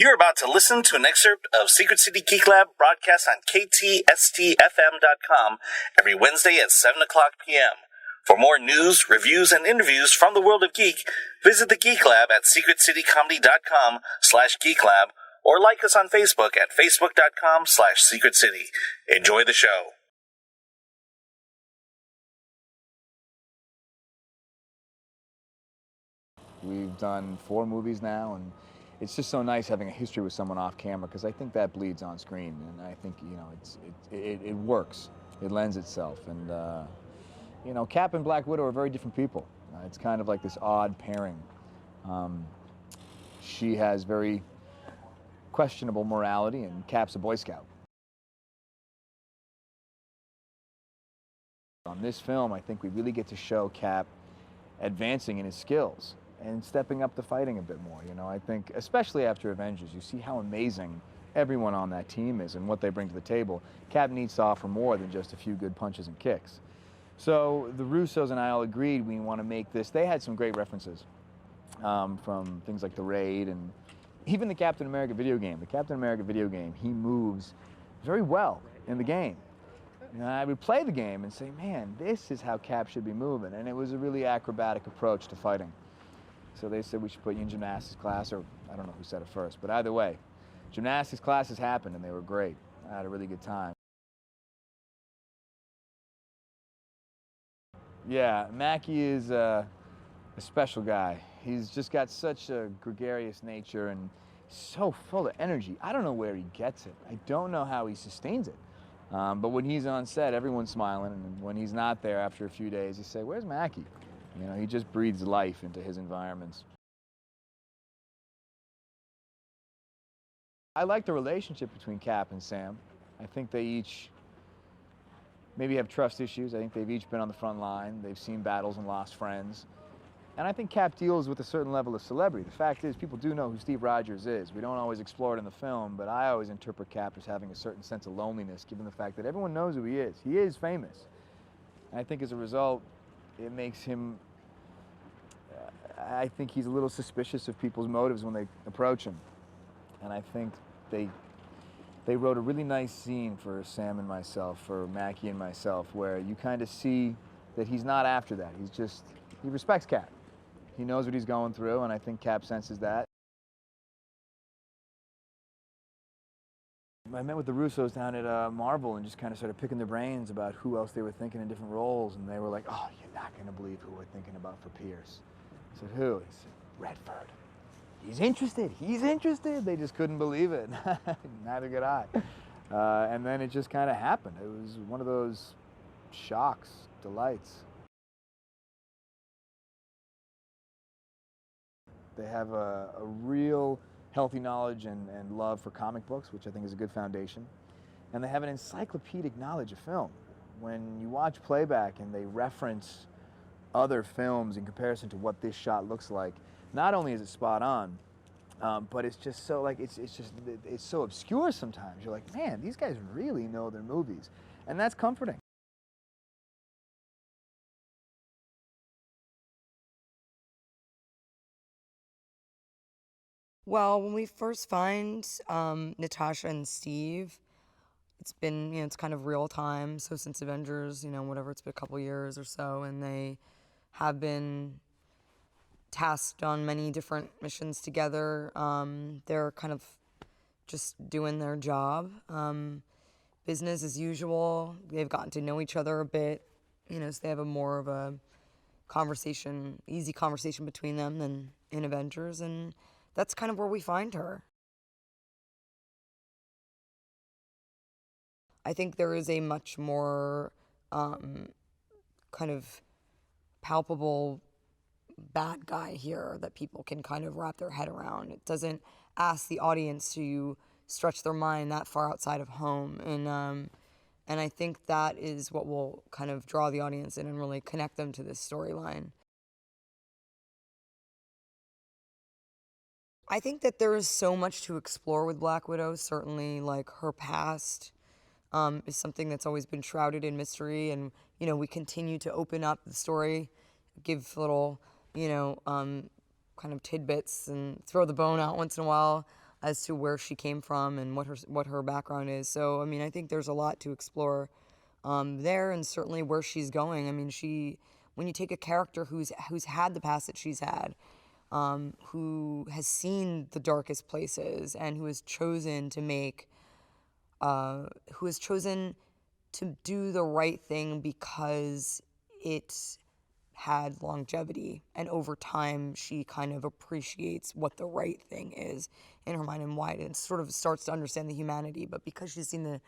You're about to listen to an excerpt of Secret City Geek Lab broadcast on KTSTFM.com every Wednesday at 7 o'clock p.m. For more news, reviews, and interviews from the world of geek, visit the Geek Lab at secretcitycomedy.com/geeklab or like us on Facebook at facebook.com/secretcity. Enjoy the show. We've done 4 movies now, and it's just so nice having a history with someone off camera, because I think that bleeds on screen, and I think, you know, it works. It lends itself, and you know, Cap and Black Widow are very different people. It's kind of like this odd pairing. She has very questionable morality, and Cap's a Boy Scout. On this film, I think we really get to show Cap advancing in his skills and stepping up the fighting a bit more. You know, I think, especially after Avengers, you see how amazing everyone on that team is and what they bring to the table. Cap needs to offer more than just a few good punches and kicks. So the Russos and I all agreed we want to make this. They had some great references from things like The Raid and even the Captain America video game. The Captain America video game, he moves very well in the game. And I would play the game and say, man, this is how Cap should be moving. And it was a really acrobatic approach to fighting. So they said we should put you in gymnastics class, or I don't know who said it first, but either way, gymnastics classes happened and they were great. I had a really good time. Yeah, Mackie is a special guy. He's just got such a gregarious nature and so full of energy. I don't know where he gets it. I don't know how he sustains it. But when he's on set, everyone's smiling, and when he's not there after a few days, you say, where's Mackie? You know, he just breathes life into his environments. I like the relationship between Cap and Sam. I think they each maybe have trust issues. I think they've each been on the front line. They've seen battles and lost friends. And I think Cap deals with a certain level of celebrity. The fact is, people do know who Steve Rogers is. We don't always explore it in the film, but I always interpret Cap as having a certain sense of loneliness, given the fact that everyone knows who he is. He is famous. And I think as a result, it makes him, I think he's a little suspicious of people's motives when they approach him. And I think they wrote a really nice scene for Sam and myself, for Mackie and myself, where you kind of see that he's not after that. He's just, he respects Cap. He knows what he's going through, and I think Cap senses that. I met with the Russos down at Marvel and just kind of started picking their brains about who else they were thinking in different roles, and they were like, oh, you're not going to believe who we're thinking about for Pierce. I said, who? He said, Redford. He's interested. He's interested. They just couldn't believe it. Neither could I. And then it just kind of happened. It was one of those shocks, delights. They have a real healthy knowledge and love for comic books, which I think is a good foundation. And they have an encyclopedic knowledge of film. When you watch playback and they reference other films in comparison to what this shot looks like, not only is it spot on, but it's just so like, it's so obscure sometimes. You're like, man, these guys really know their movies. And that's comforting. Well, when we first find Natasha and Steve, it's been, it's kind of real time. So since Avengers, whatever, it's been a couple years or so, and they have been tasked on many different missions together. They're kind of just doing their job. Business as usual. They've gotten to know each other a bit, so they have a more of a conversation, easy conversation between them than in Avengers, and that's kind of where we find her. I think there is a much more kind of palpable bad guy here that people can kind of wrap their head around. It doesn't ask the audience to stretch their mind that far outside of home, and I think that is what will kind of draw the audience in and really connect them to this storyline. I think that there is so much to explore with Black Widow. Certainly, like, her past is something that's always been shrouded in mystery, and we continue to open up the story, give little kind of tidbits and throw the bone out once in a while. as to where she came from and what her background is. So I mean, I think there's a lot to explore there, and certainly where she's going. I mean, when you take a character who's had the past that she's had, who has seen the darkest places, and who has chosen to do the right thing because it had longevity, and over time she kind of appreciates what the right thing is in her mind and why it sort of starts to understand the humanity. But because she's seen the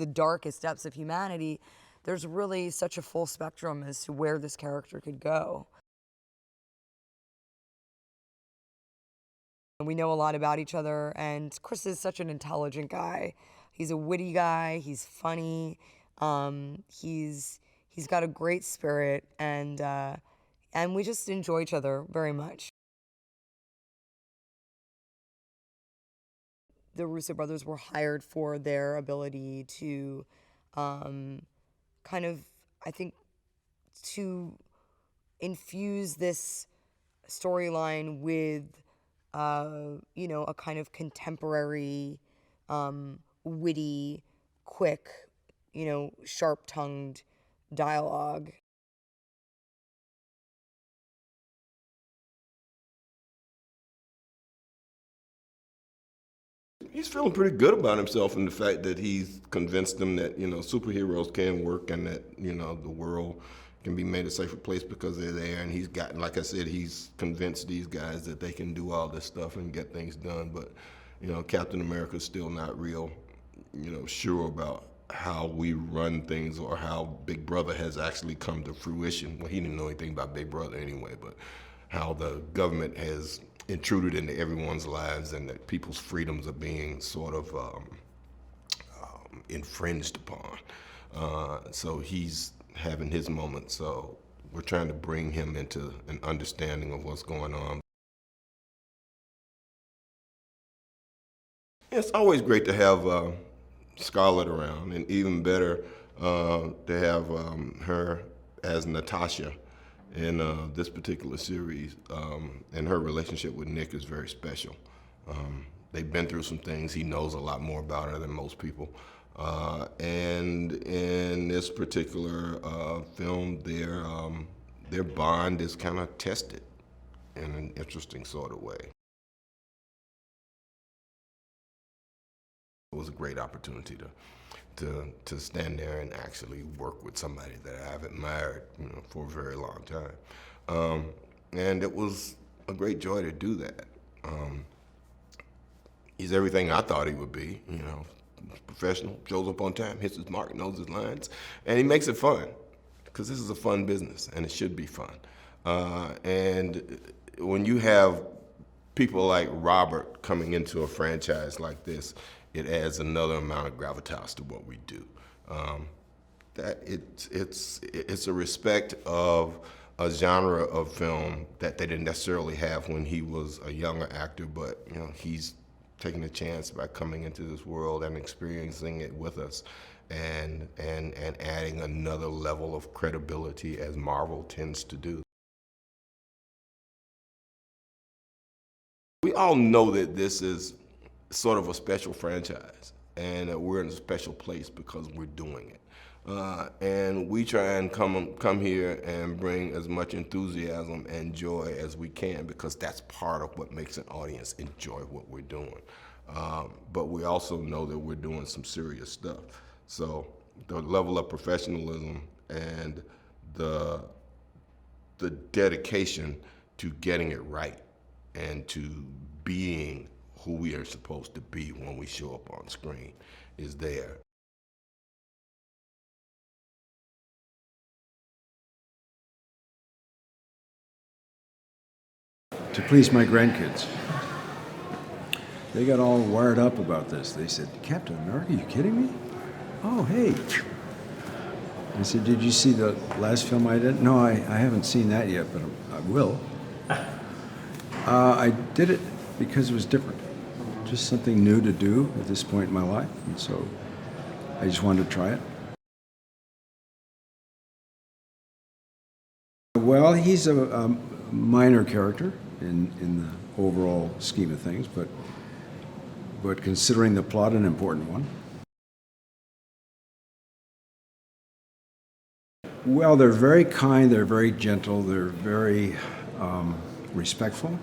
darkest depths of humanity, there's really such a full spectrum as to where this character could go. We know a lot about each other, and Chris is such an intelligent guy. He's a witty guy, he's funny, he's got a great spirit, and we just enjoy each other very much. The Russo brothers were hired for their ability to kind of, I think, to infuse this storyline with, a kind of contemporary, witty, quick, sharp-tongued dialogue. He's feeling pretty good about himself and the fact that he's convinced them that, superheroes can work and that, the world can be made a safer place because they're there. And he's gotten, like I said, he's convinced these guys that they can do all this stuff and get things done. But, Captain America's still not real, sure about how we run things or how Big Brother has actually come to fruition. Well, he didn't know anything about Big Brother anyway, but how the government has intruded into everyone's lives and that people's freedoms are being sort of infringed upon. So he's having his moment. So we're trying to bring him into an understanding of what's going on. It's always great to have Scarlett around, and even better to have her as Natasha in this particular series. And her relationship with Nick is very special. They've been through some things. He knows a lot more about her than most people. And in this particular film, their bond is kind of tested in an interesting sort of way. It was a great opportunity to stand there and actually work with somebody that I've admired, for a very long time. And it was a great joy to do that. He's everything I thought he would be, professional, shows up on time, hits his mark, knows his lines, and he makes it fun, because this is a fun business, and it should be fun. And when you have people like Robert coming into a franchise like this, it adds another amount of gravitas to what we do. That it's a respect of a genre of film that they didn't necessarily have when he was a younger actor, but he's taking a chance by coming into this world and experiencing it with us, and adding another level of credibility, as Marvel tends to do. We all know that this is sort of a special franchise, and we're in a special place because we're doing it. And we try and come here and bring as much enthusiasm and joy as we can, because that's part of what makes an audience enjoy what we're doing. But we also know that we're doing some serious stuff. So the level of professionalism and the dedication to getting it right and to being who we are supposed to be when we show up on screen is there. To please my grandkids. They got all wired up about this. They said, "Captain America, are you kidding me? Oh, hey." I said, "Did you see the last film I did?" "No, I haven't seen that yet, but I will." I did it because it was different. Just something new to do at this point in my life, and so I just wanted to try it. Well, he's a minor character in the overall scheme of things, but but considering the plot, an important one. Well, they're very kind, they're very gentle, they're very respectful,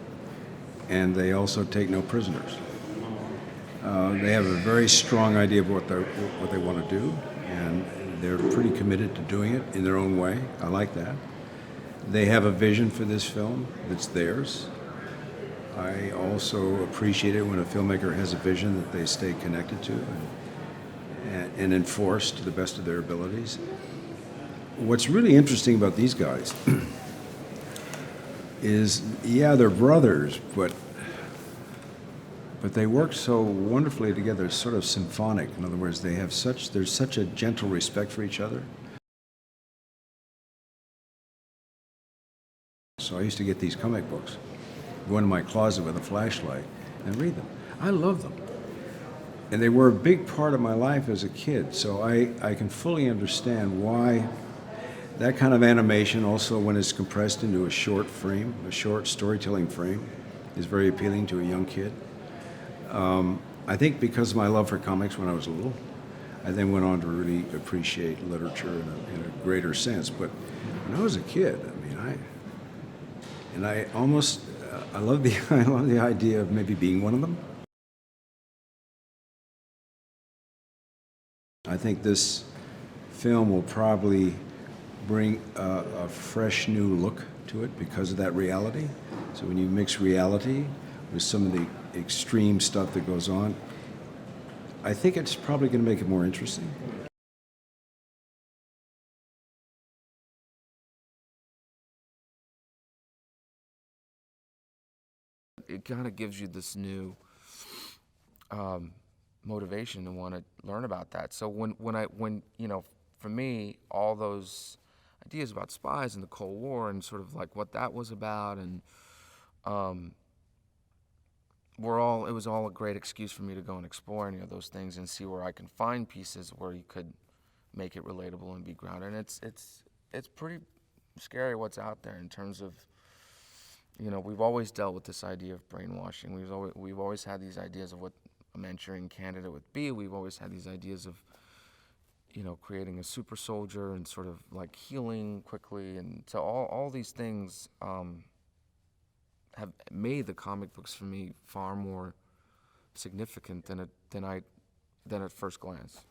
and they also take no prisoners. They have a very strong idea of what they want to do, and they're pretty committed to doing it in their own way. I like that. They have a vision for this film that's theirs. I also appreciate it when a filmmaker has a vision that they stay connected to and enforce to the best of their abilities. What's really interesting about these guys is, yeah, they're brothers, but they work so wonderfully together. It's sort of symphonic. In other words, there's such a gentle respect for each other. So I used to get these comic books, go into my closet with a flashlight and read them. I love them. And they were a big part of my life as a kid, so I can fully understand why that kind of animation, also when it's compressed into a short frame, a short storytelling frame, is very appealing to a young kid. I think because of my love for comics when I was little, I then went on to really appreciate literature in a greater sense. But when I was a kid, I love the idea of maybe being one of them. I think this film will probably bring a fresh new look to it because of that reality. So when you mix reality with some of the extreme stuff that goes on, I think it's probably going to make it more interesting. It kind of gives you this new motivation to want to learn about that. So when you know, for me, all those ideas about spies and the Cold War and sort of like what that was about, and it was all a great excuse for me to go and explore any of those things and see where I can find pieces where you could make it relatable and be grounded. And it's pretty scary what's out there in terms of, you know, we've always dealt with this idea of brainwashing. We've always had these ideas of what a Manchurian candidate would be. We've always had these ideas of, you know, creating a super soldier and sort of like healing quickly. And so all these things have made the comic books for me far more significant than at first glance.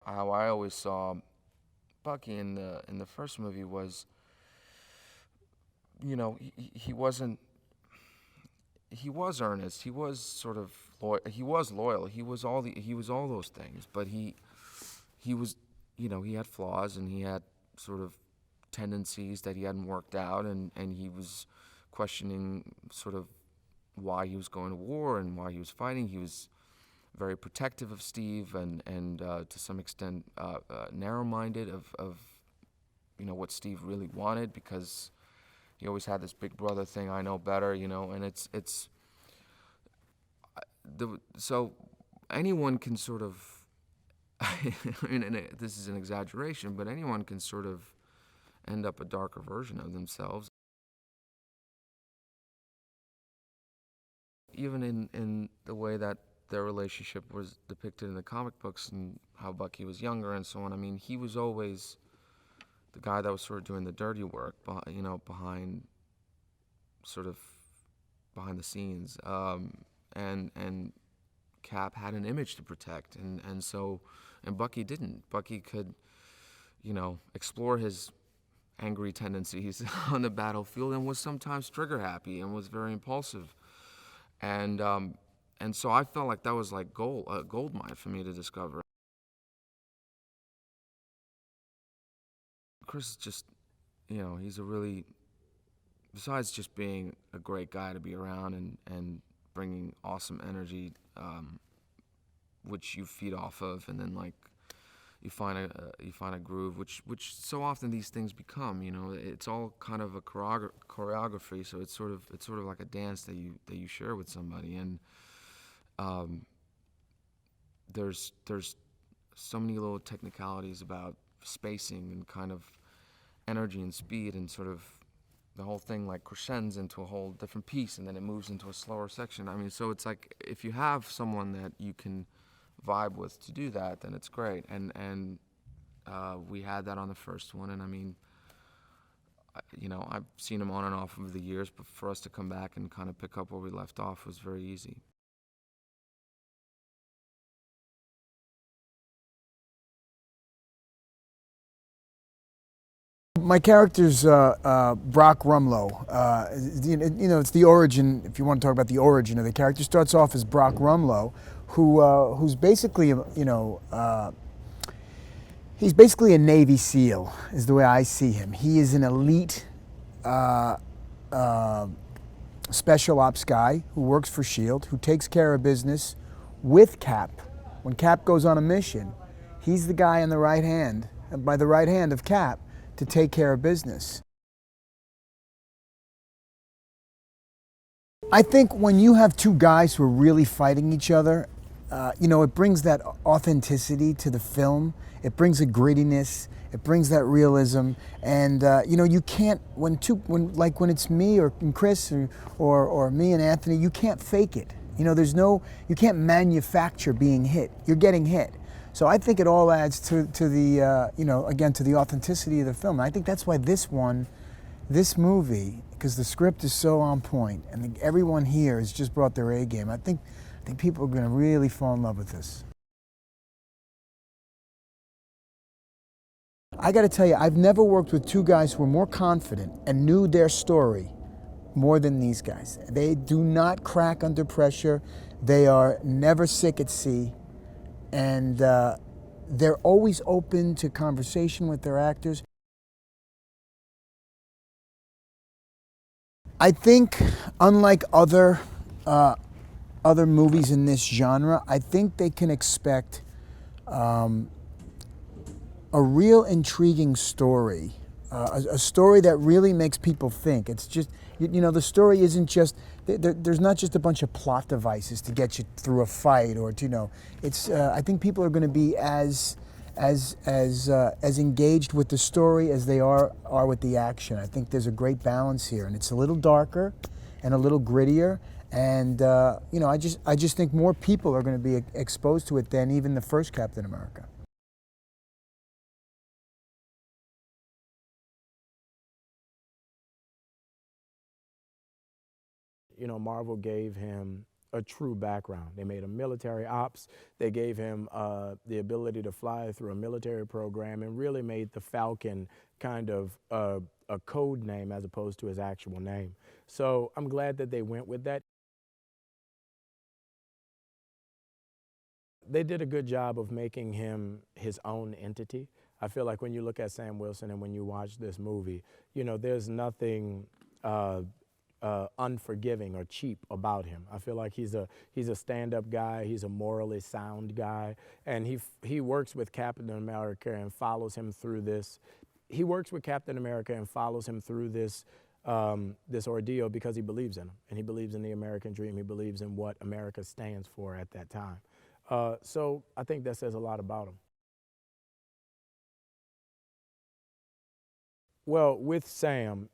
How I always saw Bucky in the first movie was, you know, he was earnest. He was sort of he was loyal. He was all those things. But he was, you know, he had flaws and he had sort of tendencies that he hadn't worked out, and he was questioning sort of why he was going to war and why he was fighting. He was very protective of Steve and to some extent narrow-minded of you know what Steve really wanted, because he always had this big brother thing, I know better, you know, and so anyone can sort of and this is an exaggeration, but anyone can sort of end up a darker version of themselves. Even in the way that their relationship was depicted in the comic books and how Bucky was younger and so on. I mean, he was always the guy that was sort of doing the dirty work, you know, behind the scenes. And Cap had an image to protect, and Bucky didn't. Bucky could, you know, explore his angry tendencies on the battlefield and was sometimes trigger happy and was very impulsive. And so I felt like that was like a gold mine for me to discover. Chris is just, you know, he's a really, besides just being a great guy to be around and bringing awesome energy, which you feed off of, and then like you find a groove, which so often these things become, you know, it's all kind of a choreography, so it's sort of like a dance that you share with somebody, and there's so many little technicalities about spacing and kind of energy and speed and sort of the whole thing like crescends into a whole different piece, and then it moves into a slower section. I mean, so it's like if you have someone that you can vibe with to do that, then it's great. And we had that on the first one, and I mean, you know, I've seen him on and off over the years, but for us to come back and kind of pick up where we left off was very easy. My character's Brock Grumlow. You know, it's the origin. If you want to talk about the origin of the character, starts off as Brock Grumlow, who's basically, you know, he's basically a Navy SEAL, is the way I see him. He is an elite special ops guy who works for S.H.I.E.L.D, who takes care of business with Cap. When Cap goes on a mission, he's the guy on the right hand, by the right hand of Cap, to take care of business. I think when you have two guys who are really fighting each other, you know, it brings that authenticity to the film. It brings a grittiness. It brings that realism. And you know, you can't when it's me or Chris or me and Anthony, you can't fake it. You know, you can't manufacture being hit. You're getting hit. So I think it all adds to the, you know, again, to the authenticity of the film. And I think that's why this movie, because the script is so on point and everyone here has just brought their A game, I think people are going to really fall in love with this. I got to tell you, I've never worked with two guys who were more confident and knew their story more than these guys. They do not crack under pressure. They are never sick at sea. And they're always open to conversation with their actors. I think, unlike other movies in this genre, I think they can expect a real intriguing story, a story that really makes people think. It's just, you know, the story isn't just, there's not just a bunch of plot devices to get you through a fight or to, you know, it's, I think people are going to be as engaged with the story as they are with the action. I think there's a great balance here, and it's a little darker and a little grittier. And you know, I just think more people are going to be exposed to it than even the first Captain America. You know, Marvel gave him a true background. They made him military ops. They gave him the ability to fly through a military program and really made the Falcon kind of a code name as opposed to his actual name. So I'm glad that they went with that. They did a good job of making him his own entity. I feel like when you look at Sam Wilson and when you watch this movie, you know, there's nothing unforgiving or cheap about him. I feel like he's a stand-up guy. He's a morally sound guy, and he works with Captain America and follows him through this. He works with Captain America and follows him through this this ordeal because he believes in him, and he believes in the American dream. He believes in what America stands for at that time. So I think that says a lot about him. Well, with Sam,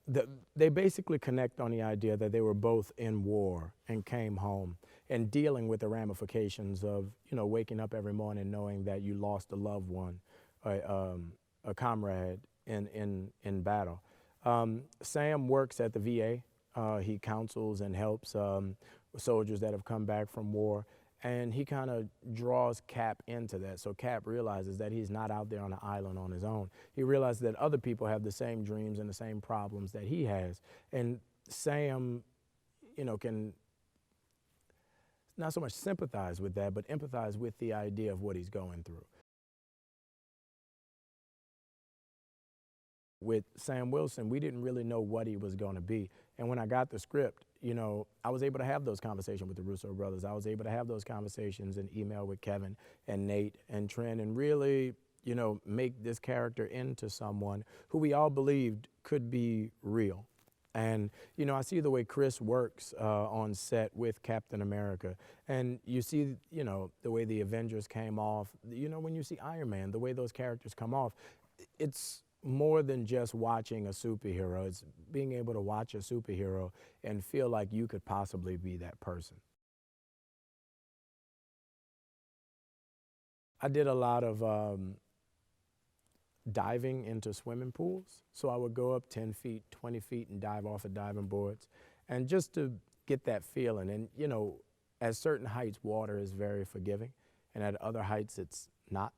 they basically connect on the idea that they were both in war and came home and dealing with the ramifications of, you know, waking up every morning knowing that you lost a loved one, a comrade in battle. Sam works at the VA. He counsels and helps soldiers that have come back from war. And he kind of draws Cap into that. So Cap realizes that he's not out there on an island on his own. He realizes that other people have the same dreams and the same problems that he has. And Sam, you know, can not so much sympathize with that, but empathize with the idea of what he's going through. With Sam Wilson, we didn't really know what he was going to be. And when I got the script, you know, I was able to have those conversations with the Russo brothers. I was able to have those conversations in email with Kevin and Nate and Trent and really, you know, make this character into someone who we all believed could be real. And, you know, I see the way Chris works on set with Captain America. And you see, you know, the way the Avengers came off. You know, when you see Iron Man, the way those characters come off, it's more than just watching a superhero. It's being able to watch a superhero and feel like you could possibly be that person. I did a lot of diving into swimming pools. So I would go up 10 feet, 20 feet and dive off of diving boards. And just to get that feeling. And, you know, at certain heights, water is very forgiving. And at other heights, it's not.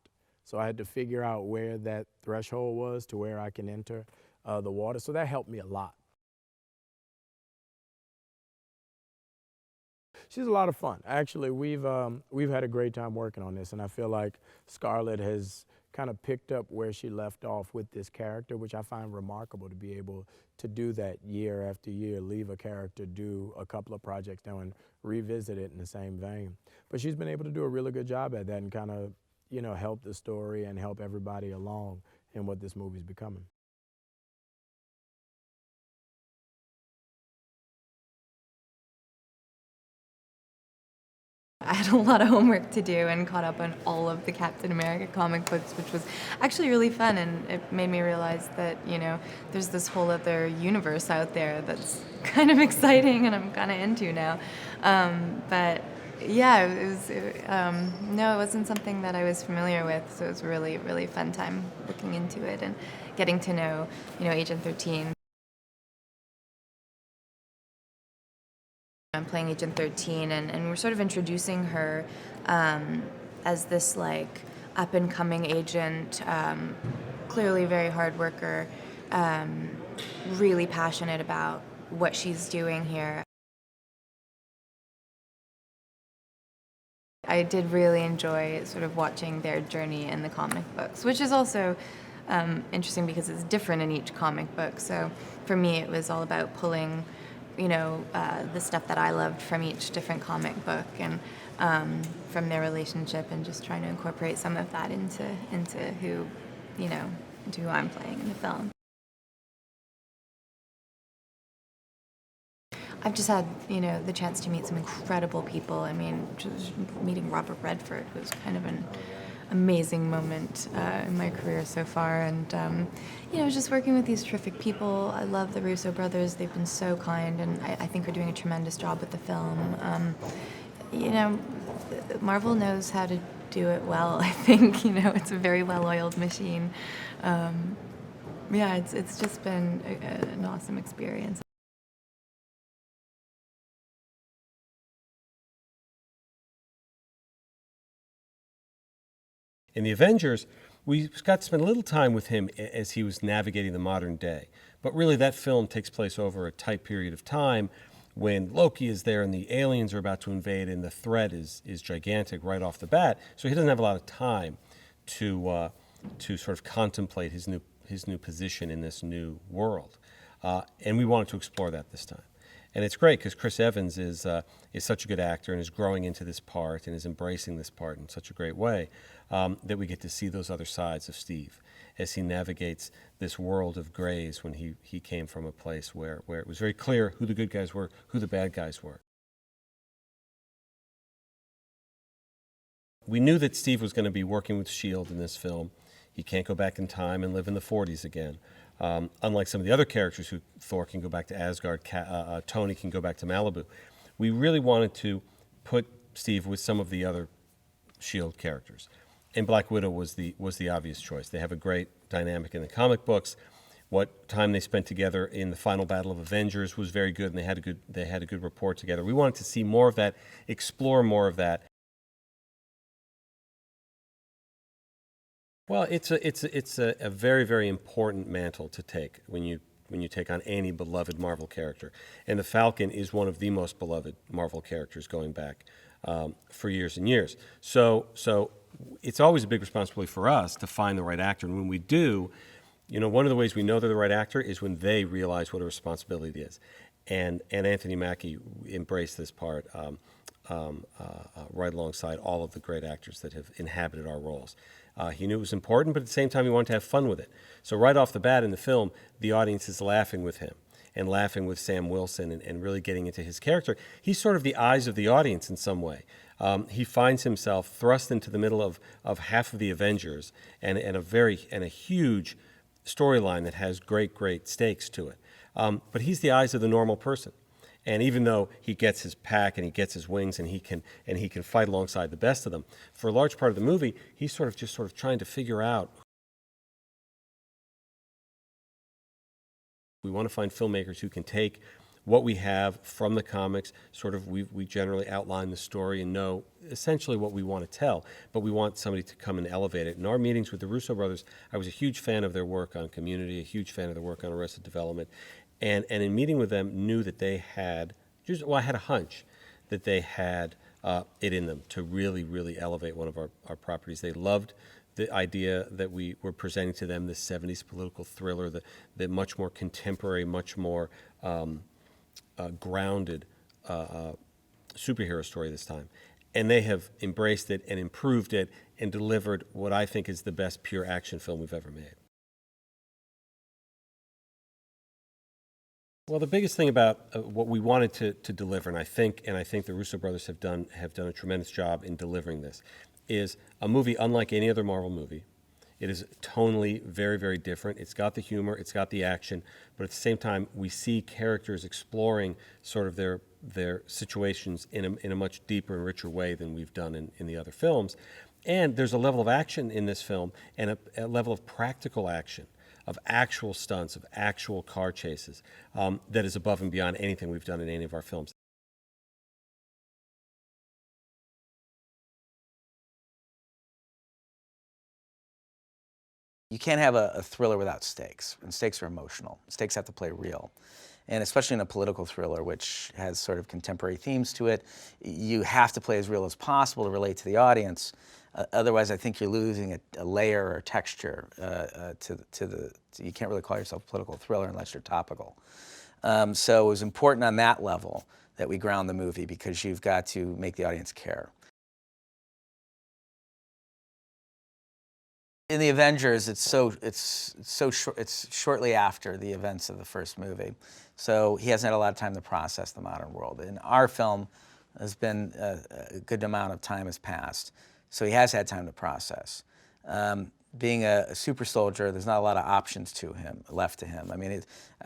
So I had to figure out where that threshold was to where I can enter the water. So that helped me a lot. She's a lot of fun. Actually, we've had a great time working on this, and I feel like Scarlett has kind of picked up where she left off with this character, which I find remarkable to be able to do that year after year, leave a character, do a couple of projects now and revisit it in the same vein. But she's been able to do a really good job at that and kind of, you know, help the story and help everybody along in what this movie's becoming. I had a lot of homework to do and caught up on all of the Captain America comic books, which was actually really fun, and it made me realize that, you know, there's this whole other universe out there that's kind of exciting and I'm kind of into now. But yeah, no, it wasn't something that I was familiar with, so it was a really, really fun time looking into it and getting to know, you know, Agent 13. I'm playing Agent 13, and we're sort of introducing her as this like up-and-coming agent, clearly very hard worker, really passionate about what she's doing here. I did really enjoy sort of watching their journey in the comic books, which is also interesting because it's different in each comic book. So for me, it was all about pulling, you know, the stuff that I loved from each different comic book and from their relationship, and just trying to incorporate some of that into who, you know, into who I'm playing in the film. I've just had, you know, the chance to meet some incredible people. I mean, just meeting Robert Redford was kind of an amazing moment in my career so far, and you know, just working with these terrific people. I love the Russo brothers. They've been so kind, and I think are doing a tremendous job with the film. You know, Marvel knows how to do it well. I think, you know, it's a very well-oiled machine. Yeah, it's just been an awesome experience. In the Avengers, we got to spend a little time with him as he was navigating the modern day. But really, that film takes place over a tight period of time when Loki is there and the aliens are about to invade and the threat is gigantic right off the bat. So he doesn't have a lot of time to sort of contemplate his new position in this new world. And we wanted to explore that this time. And it's great because Chris Evans is such a good actor and is growing into this part and is embracing this part in such a great way that we get to see those other sides of Steve as he navigates this world of grays when he came from a place where it was very clear who the good guys were, who the bad guys were. We knew that Steve was going to be working with S.H.I.E.L.D. in this film. He can't go back in time and live in the 40s again. Unlike some of the other characters who Thor can go back to Asgard, Tony can go back to Malibu. We really wanted to put Steve with some of the other S.H.I.E.L.D. characters. And Black Widow was the obvious choice. They have a great dynamic in the comic books. What time they spent together in the final battle of Avengers was very good, and they had a good rapport together. We wanted to see more of that, explore more of that. Well, it's a very, very important mantle to take when you take on any beloved Marvel character, and the Falcon is one of the most beloved Marvel characters going back for years and years. So it's always a big responsibility for us to find the right actor, and when we do, you know, one of the ways we know they're the right actor is when they realize what a responsibility it is, and Anthony Mackie embraced this part right alongside all of the great actors that have inhabited our roles. He knew it was important, but at the same time, he wanted to have fun with it. So right off the bat in the film, the audience is laughing with him and laughing with Sam Wilson and really getting into his character. He's sort of the eyes of the audience in some way. He finds himself thrust into the middle of half of the Avengers and a huge storyline that has great stakes to it. But he's the eyes of the normal person. And even though he gets his pack and he gets his wings and he can fight alongside the best of them, for a large part of the movie, he's sort of trying to figure out. We want to find filmmakers who can take what we have from the comics, we generally outline the story and know essentially what we want to tell, but we want somebody to come and elevate it. In our meetings with the Russo brothers, I was a huge fan of their work on Community, a huge fan of their work on Arrested Development, and in meeting with them, knew that they had, I had a hunch that they had it in them to really elevate one of our properties. They loved the idea that we were presenting to them, this 70s political thriller, the much more contemporary, much more grounded superhero story this time. And they have embraced it and improved it and delivered what I think is the best pure action film we've ever made. Well, the biggest thing about what we wanted to deliver, and I think the Russo brothers have done a tremendous job in delivering this, is a movie unlike any other Marvel movie. It is tonally very different. It's got the humor, it's got the action, but at the same time, we see characters exploring sort of their situations in a much deeper and richer way than we've done in the other films. And there's a level of action in this film and a level of practical action, of actual stunts, of actual car chases, that is above and beyond anything we've done in any of our films. You can't have a thriller without stakes, and stakes are emotional. Stakes have to play real. And especially in a political thriller, which has sort of contemporary themes to it, you have to play as real as possible to relate to the audience. Otherwise, I think you're losing a layer or texture you can't really call yourself a political thriller unless you're topical. So it was important on that level that we ground the movie, because you've got to make the audience care. In the Avengers, it's shortly after the events of the first movie, so he hasn't had a lot of time to process the modern world. In our film, there's been a good amount of time has passed, so he has had time to process. Being a super soldier, there's not a lot of options left to him. I mean,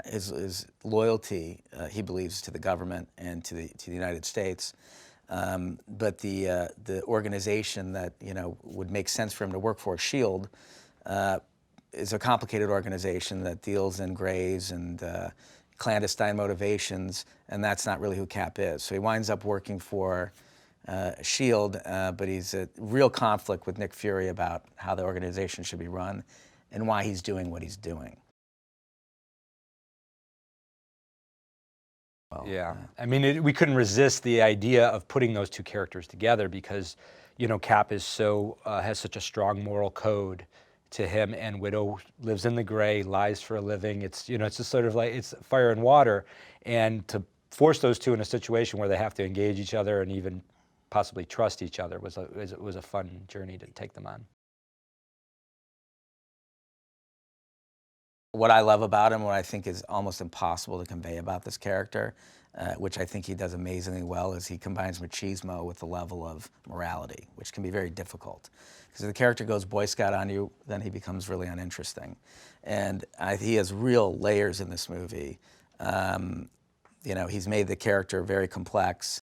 his loyalty, he believes, to the government and to the United States. But the organization that would make sense for him to work for, S.H.I.E.L.D, is a complicated organization that deals in grays and clandestine motivations, and that's not really who Cap is. So he winds up working for S.H.I.E.L.D, but he's at real conflict with Nick Fury about how the organization should be run and why he's doing what he's doing. Yeah, I mean, we couldn't resist the idea of putting those two characters together because, Cap is has such a strong moral code to him, and Widow lives in the gray, lies for a living. It's it's just sort of like it's fire and water, and to force those two in a situation where they have to engage each other and even possibly trust each other was a fun journey to take them on. What I love about him, what I think is almost impossible to convey about this character, which I think he does amazingly well, is he combines machismo with the level of morality, which can be very difficult. Because if the character goes Boy Scout on you, then he becomes really uninteresting. And he has real layers in this movie. He's made the character very complex.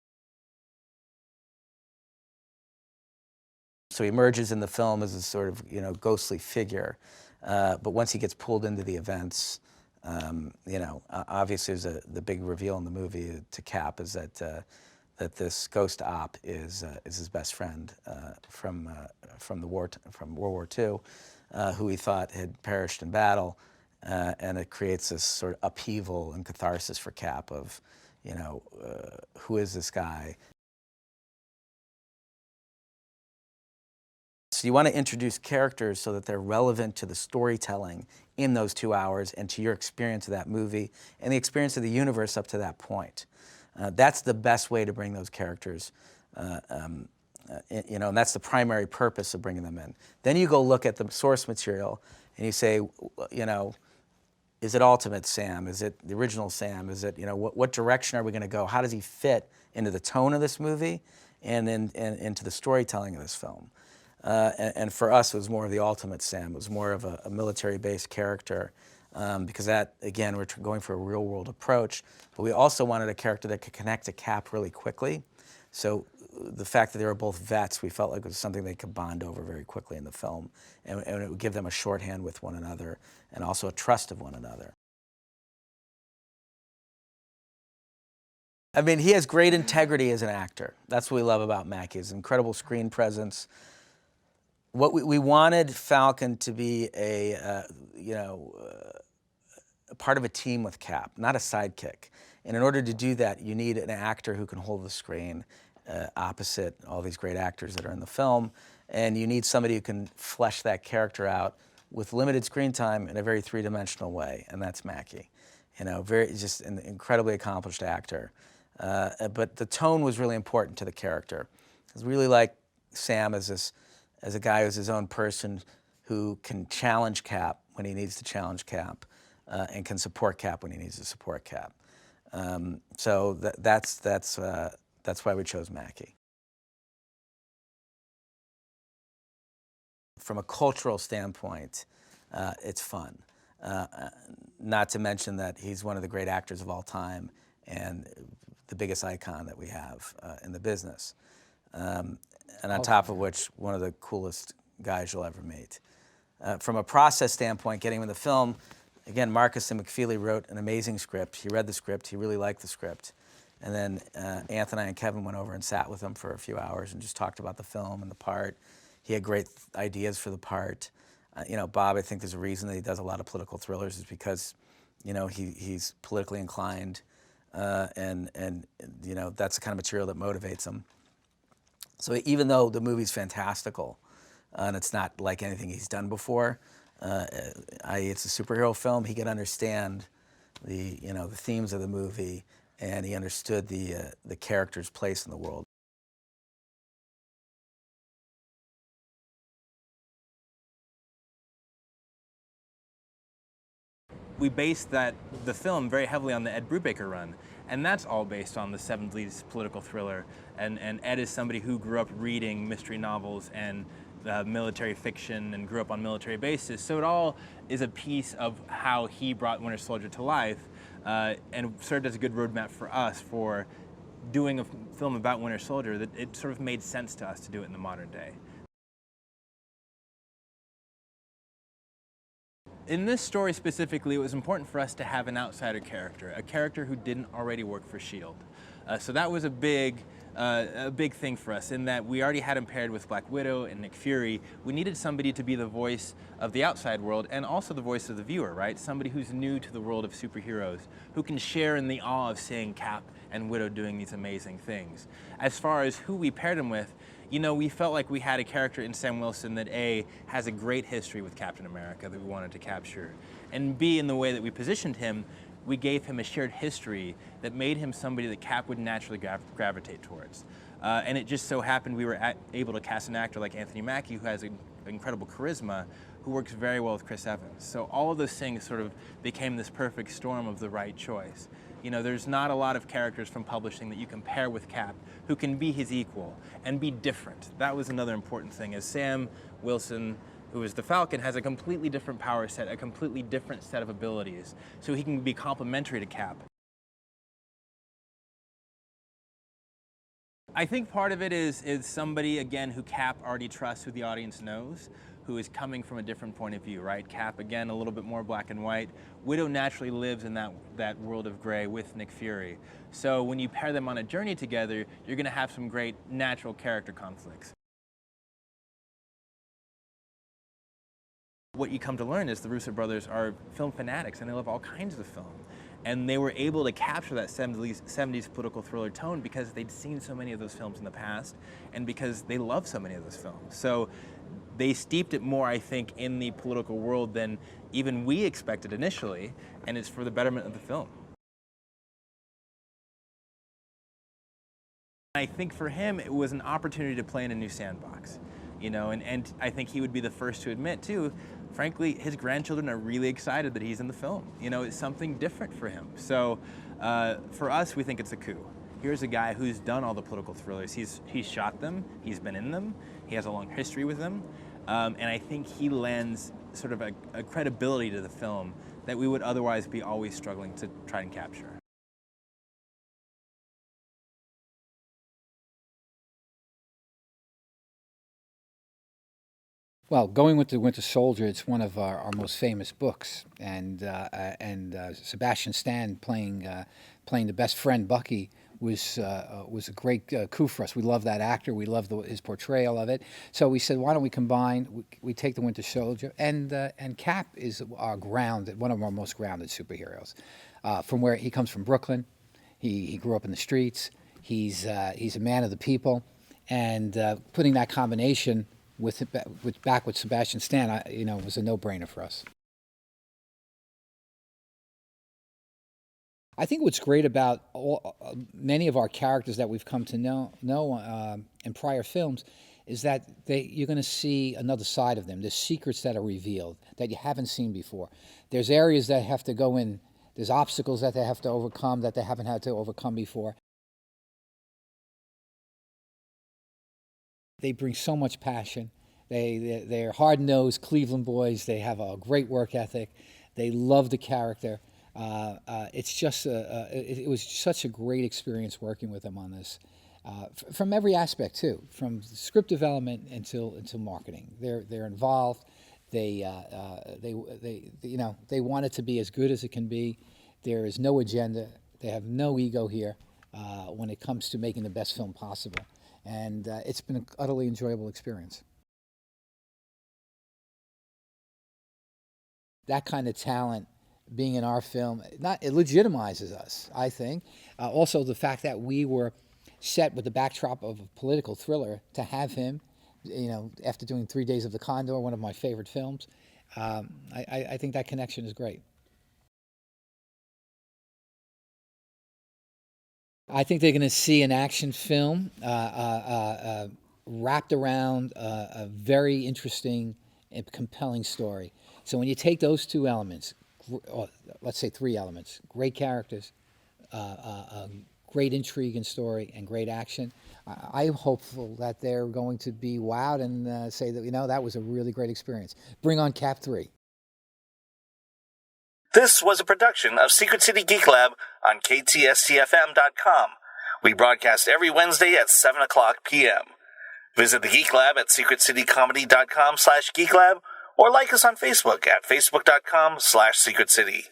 So he emerges in the film as a sort of, ghostly figure. But once he gets pulled into the events, obviously the big reveal in the movie to Cap is that this ghost op is his best friend from World War II, who he thought had perished in battle, and it creates this sort of upheaval and catharsis for Cap of, who is this guy? So you want to introduce characters so that they're relevant to the storytelling in those 2 hours and to your experience of that movie and the experience of the universe up to that point. That's the best way to bring those characters, and that's the primary purpose of bringing them in. Then you go look at the source material and you say, is it Ultimate Sam? Is it the original Sam? Is it, what direction are we going to go? How does he fit into the tone of this movie and into the storytelling of this film? And for us, it was more of the ultimate Sam. It was more of a military-based character because that, again, we're going for a real-world approach. But we also wanted a character that could connect to Cap really quickly. So the fact that they were both vets, we felt like it was something they could bond over very quickly in the film. And it would give them a shorthand with one another and also a trust of one another. I mean, he has great integrity as an actor. That's what we love about Mackie, his incredible screen presence. What we wanted Falcon to be a part of a team with Cap, not a sidekick. And in order to do that, you need an actor who can hold the screen opposite all these great actors that are in the film. And you need somebody who can flesh that character out with limited screen time in a very three-dimensional way, and that's Mackie. Just an incredibly accomplished actor. But the tone was really important to the character. I was really like Sam as a guy who's his own person who can challenge Cap when he needs to challenge Cap and can support Cap when he needs to support Cap. So that's why we chose Mackie. From a cultural standpoint, it's fun. Not to mention that he's one of the great actors of all time and the biggest icon that we have in the business. And on top of which, one of the coolest guys you'll ever meet. From a process standpoint, getting him in the film, again, Marcus and McFeely wrote an amazing script. He read the script, he really liked the script. And then Anthony and Kevin went over and sat with him for a few hours and just talked about the film and the part. He had great ideas for the part. Bob, I think there's a reason that he does a lot of political thrillers is because, he's politically inclined. And that's the kind of material that motivates him. So even though the movie's fantastical and it's not like anything he's done before, it's a superhero film, he could understand the themes of the movie, and he understood the character's place in the world. We based the film very heavily on the Ed Brubaker run, and that's all based on the 70s political thriller. And Ed is somebody who grew up reading mystery novels and military fiction and grew up on military bases. So it all is a piece of how he brought Winter Soldier to life and served as a good roadmap for us for doing a film about Winter Soldier. That it sort of made sense to us to do it in the modern day. In this story specifically, it was important for us to have an outsider character, a character who didn't already work for S.H.I.E.L.D. So that was a big thing for us, in that we already had him paired with Black Widow and Nick Fury. We needed somebody to be the voice of the outside world and also the voice of the viewer, right? Somebody who's new to the world of superheroes, who can share in the awe of seeing Cap and Widow doing these amazing things. As far as who we paired him with, we felt like we had a character in Sam Wilson that A, has a great history with Captain America that we wanted to capture, and B, in the way that we positioned him, we gave him a shared history that made him somebody that Cap would naturally gravitate towards. And it just so happened we were able to cast an actor like Anthony Mackie, who has incredible charisma, who works very well with Chris Evans. So all of those things sort of became this perfect storm of the right choice. There's not a lot of characters from publishing that you can pair with Cap who can be his equal and be different. That was another important thing, as Sam Wilson, who is the Falcon, has a completely different power set, a completely different set of abilities, so he can be complementary to Cap. I think part of it is somebody, again, who Cap already trusts, who the audience knows, who is coming from a different point of view, right? Cap, again, a little bit more black and white. Widow naturally lives in that world of gray with Nick Fury. So when you pair them on a journey together, you're gonna have some great natural character conflicts. What you come to learn is the Russo brothers are film fanatics and they love all kinds of film. And they were able to capture that 70s political thriller tone because they'd seen so many of those films in the past and because they love so many of those films. So they steeped it more, I think, in the political world than even we expected initially, and it's for the betterment of the film. I think for him, it was an opportunity to play in a new sandbox, and I think he would be the first to admit, too, frankly, his grandchildren are really excited that he's in the film. It's something different for him. So for us, we think it's a coup. here's a guy who's done all the political thrillers. He's shot them, he's been in them, he has a long history with them, and I think he lends sort of a credibility to the film that we would otherwise be always struggling to try and capture. Well, Going with the Winter Soldier, it's one of our most famous books, and Sebastian Stan playing the best friend Bucky was a great coup for us. We love that actor. We love his portrayal of it. So we said, why don't we combine? We take the Winter Soldier, and Cap is one of our most grounded superheroes. From where he comes from, Brooklyn. He grew up in the streets. He's a man of the people, and putting that combination with Sebastian Stan, was a no-brainer for us. I think what's great about many of our characters that we've come to know in prior films is that you're going to see another side of them. There's secrets that are revealed that you haven't seen before. There's areas that have to go in. There's obstacles that they have to overcome that they haven't had to overcome before. They bring so much passion. They're hard-nosed Cleveland boys. They have a great work ethic. They love the character. It's just it was such a great experience working with them on this, from every aspect too, from script development until marketing. They're involved. They want it to be as good as it can be. There is no agenda. They have no ego here when it comes to making the best film possible. And it's been an utterly enjoyable experience. That kind of talent being in our film, it legitimizes us, I think. Also, the fact that we were set with the backdrop of a political thriller, to have him, after doing 3 Days of the Condor, one of my favorite films, I think that connection is great. I think they're going to see an action film wrapped around a very interesting and compelling story. So when you take those two elements, or let's say three elements, great characters, great intrigue and story, and great action, I'm hopeful that they're going to be wowed and say that, that was a really great experience. Bring on Cap 3. This was a production of Secret City Geek Lab on KTSTFM.com. We broadcast every Wednesday at 7 o'clock p.m. Visit the Geek Lab at secretcitycomedy.com/geeklab or like us on Facebook at facebook.com/secretcity.